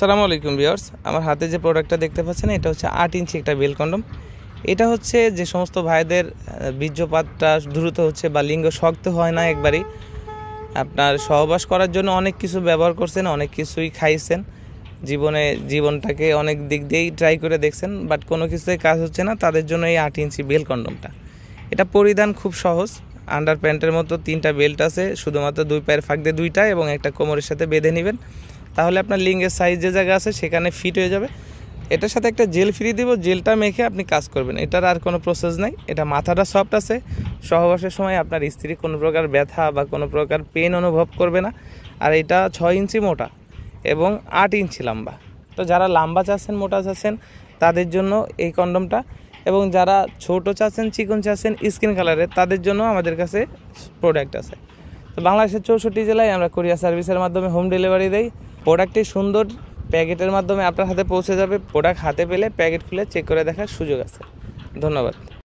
আসসালামু আলাইকুম ভিউয়ার্স, আমার হাতে যে প্রোডাক্টটা দেখতে পাচ্ছেন এটা হচ্ছে 8 ইঞ্চি একটা বেল কন্ডম। এটা হচ্ছে যে সমস্ত ভাইদের বীর্যপাতটা দ্রুত হচ্ছে বা লিঙ্গ শক্ত হয় না একবারই, আপনার সহবাস করার জন্য অনেক কিছু ব্যবহার করছেন, অনেক কিছুই খাইছেন, জীবনটাকে অনেক দিক দিয়েই ট্রাই করে দেখছেন, বাট কোনো কিছুই কাজ হচ্ছে না, তাদের জন্য এই 8 ইঞ্চি বেল কন্ডমটা। এটা পরিধান খুব সহজ, আন্ডার প্যান্টের মতো 3টা বেল্ট আছে, শুধুমাত্র 2 পায়ের ফাঁক দিয়ে 2টা এবং একটা কোমরের সাথে বেঁধে নেবেন, তাহলে আপনার লিঙ্গের সাইজ যে জায়গা আছে সেখানে ফিট হয়ে যাবে। এটার সাথে একটা জেল ফ্রি দিব, জেলটা মেখে আপনি কাজ করবেন, এটার আর কোনো প্রসেস নাই। এটা মাথাটা সফট আছে, সহবাসের সময় আপনার স্ত্রী কোনো প্রকার ব্যথা বা কোনো প্রকার পেন অনুভব করবে না। আর এটা 6 ইঞ্চি মোটা এবং 8 ইঞ্চি লম্বা। তো যারা লম্বা চাচ্ছেন, মোটা চাচ্ছেন, তাদের জন্য এই কন্ডমটা, এবং যারা ছোট চাচ্ছেন, চিকন চাচ্ছেন, স্কিন কালারের, তাদের জন্য আমাদের কাছে প্রোডাক্ট আছে। তো বাংলাদেশের 64 জেলায় আমরা কুরিয়ার সার্ভিসের মাধ্যমে হোম ডেলিভারি দেই। প্রোডাক্টটি সুন্দর প্যাকেটের মাধ্যমে আপনার হাতে পৌঁছে যাবে। প্রোডাক্ট হাতে পেলে প্যাকেট খুলে চেক করে দেখার সুযোগ আছে। ধন্যবাদ।